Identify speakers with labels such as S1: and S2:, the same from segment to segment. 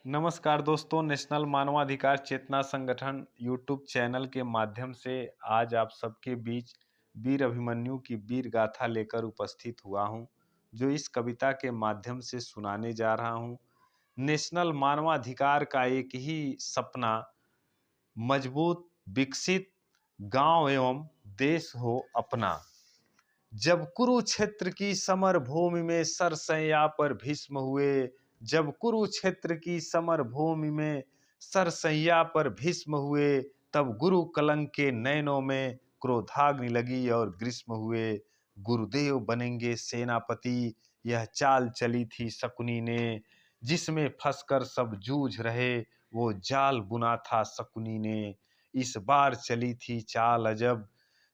S1: नमस्कार दोस्तों, नेशनल मानवाधिकार चेतना संगठन यूट्यूब चैनल के माध्यम से आज आप सबके बीच वीर अभिमन्यु की वीर गाथा लेकर उपस्थित हुआ हूं, जो इस कविता के माध्यम से सुनाने जा रहा हूं। नेशनल मानवाधिकार का एक ही सपना, मजबूत विकसित गांव एवं देश हो अपना। जब कुरुक्षेत्र की समर भूमि में सरसैया पर भीष्म हुए, जब कुरुक्षेत्र की समर भूमि में सरसैया पर भीष्म हुए, तब गुरु कलंक के नैनों में क्रोधाग्नि लगी और ग्रीष्म हुए। गुरुदेव बनेंगे सेनापति, यह चाल चली थी शकुनी ने, जिसमें फंसकर सब जूझ रहे वो जाल बुना था शकुनी ने। इस बार चली थी चाल अजब,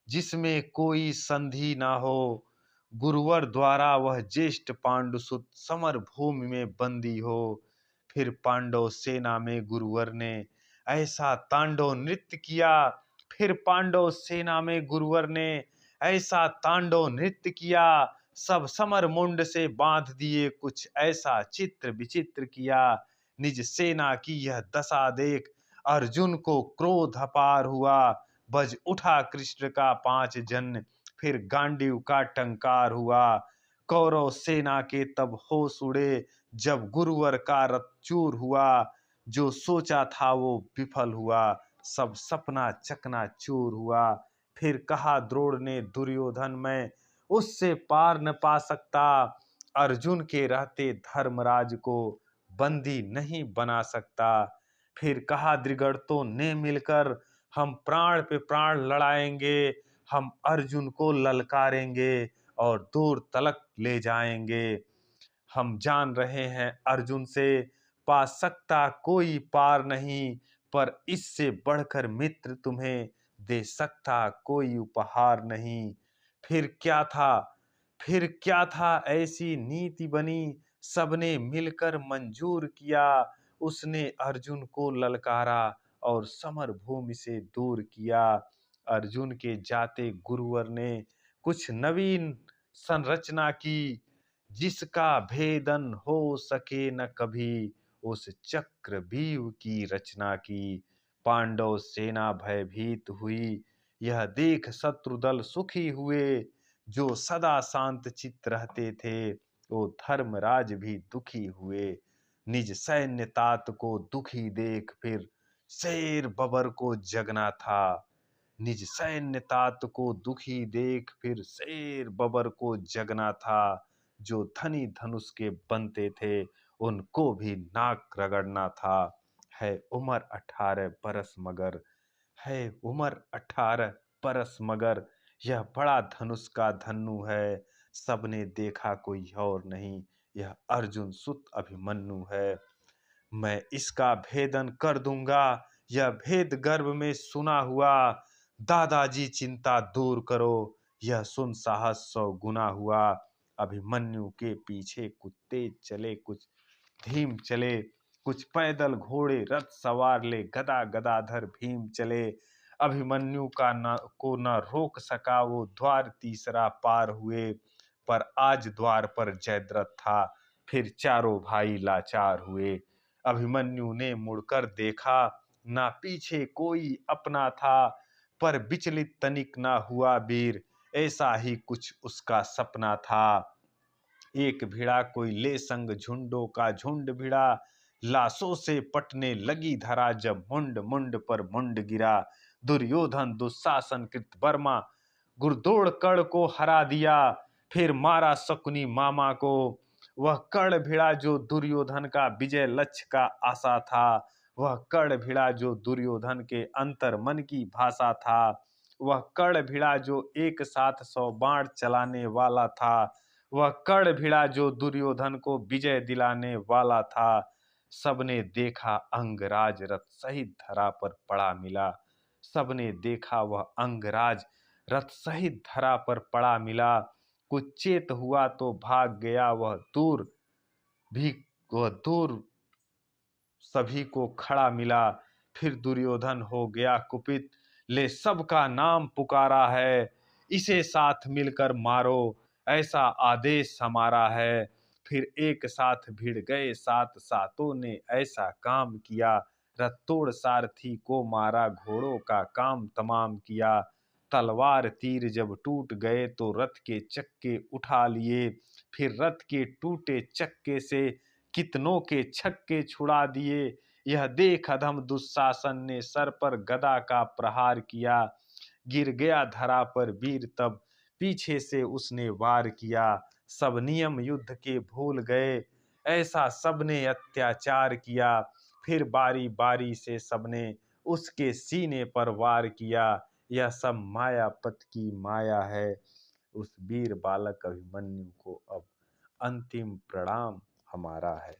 S1: जिसमें कोई संधि ना हो, गुरुवर द्वारा वह ज्येष्ठ पांडुसुत समर भूमि में बंदी हो। फिर पांडव सेना में गुरुवर ने ऐसा तांडव नृत्य किया, फिर पांडव सेना में गुरुवर ने ऐसा तांडव नृत्य किया, सब समर मुंड से बांध दिए, कुछ ऐसा चित्र विचित्र किया। निज सेना की यह दशा देख अर्जुन को क्रोध अपार हुआ, बज उठा कृष्ण का 5 जन, फिर गांडीव का टंकार हुआ। कौरव सेना के तब होश उड़े, जब गुरुवर का रथ चूर हुआ, जो सोचा था वो विफल हुआ, सब सपना चकनाचूर हुआ। फिर कहा द्रोण ने दुर्योधन, मैं उससे पार न पा सकता, अर्जुन के रहते धर्मराज को बंदी नहीं बना सकता। फिर कहा द्रिगर्तों ने मिलकर, हम प्राण पे प्राण लड़ाएंगे, हम अर्जुन को ललकारेंगे और दूर तलक ले जाएंगे। हम जान रहे हैं अर्जुन से पा सकता कोई पार नहीं, पर इससे बढ़कर मित्र तुम्हें दे सकता कोई उपहार नहीं। फिर क्या था, फिर क्या था ऐसी नीति बनी, सबने मिलकर मंजूर किया, उसने अर्जुन को ललकारा और समर भूमि से दूर किया। अर्जुन के जाते गुरुवर ने कुछ नवीन संरचना की, जिसका भेदन हो सके न कभी, उस चक्रव्यूह की रचना की। पांडव सेना भयभीत हुई, यह देख शत्रुदल सुखी हुए, जो सदा शांत चित्त रहते थे वो धर्मराज भी दुखी हुए। निज सैन्य तात को दुखी देख फिर शेर बबर को जगना था, निज सैन्य तात को दुखी देख फिर शेर बबर को जगना था। जो धनी धनुष के बनते थे उनको भी नाक रगड़ना था। है उम्र 18 बरस मगर, है उम्र 18 बरस मगर, यह बड़ा धनुष का धन्नु है, सबने देखा कोई और नहीं, यह अर्जुन सुत अभिमन्यु है। मैं इसका भेदन कर दूंगा, यह भेद गर्भ में सुना हुआ, दादाजी चिंता दूर करो, यह सुन साहस 100 गुना हुआ। अभिमन्यु के पीछे कुछ तेज चले, कुछ धीम चले, कुछ पैदल घोड़े रथ सवार ले, गदा गदाधर भीम चले। अभिमन्यु को न रोक सका वो, द्वार तीसरा पार हुए, पर आज द्वार पर जयद्रथ था, फिर चारों भाई लाचार हुए। अभिमन्यु ने मुड़कर देखा, ना पीछे कोई अपना था, पर विचलित तनिक ना हुआ वीर, ऐसा ही कुछ उसका सपना था। एक भिड़ा कोई ले संग झुंडों का झुंड भिड़ा, लाशों से पटने लगी धरा, जब मुंड मुंड पर मुंड गिरा। दुर्योधन दुशासन कृत वर्मा, गुरदोड़ कर्ण को हरा दिया, फिर मारा शकुनी मामा को। वह कर्ण भिड़ा जो दुर्योधन का विजय लक्ष्य का आशा था, वह कर्ण भिड़ा जो दुर्योधन के अंतर मन की भाषा था, वह कर्ण भिड़ा जो एक साथ 100 बाण चलाने वाला था, वह कर्ण भिड़ा जो दुर्योधन को विजय दिलाने वाला था। सबने देखा अंगराज रथ सहित धरा पर पड़ा मिला, सबने देखा वह अंगराज रथ सहित धरा पर पड़ा मिला। कुछ चेत हुआ तो भाग गया भी वह दूर सभी को खड़ा मिला। फिर दुर्योधन हो गया कुपित, ले सबका नाम पुकारा है, इसे साथ मिलकर मारो, ऐसा आदेश हमारा है। फिर एक साथ भिड़ गए सात सातों ने ऐसा काम किया, रथ तोड़ सारथी को मारा घोड़ों का काम तमाम किया। तलवार तीर जब टूट गए तो रथ के चक्के उठा लिए, फिर रथ के टूटे चक्के से कितनों के छक्के छुड़ा दिए। यह देख अधम दुशासन ने सर पर गदा का प्रहार किया, गिर गया धरा पर वीर तब पीछे से उसने वार किया। सब नियम युद्ध के भूल गए, ऐसा सबने अत्याचार किया, फिर बारी बारी से सबने उसके सीने पर वार किया। यह सब मायापत की माया है, उस वीर बालक अभिमन्यु को अब अंतिम प्रणाम हमारा है।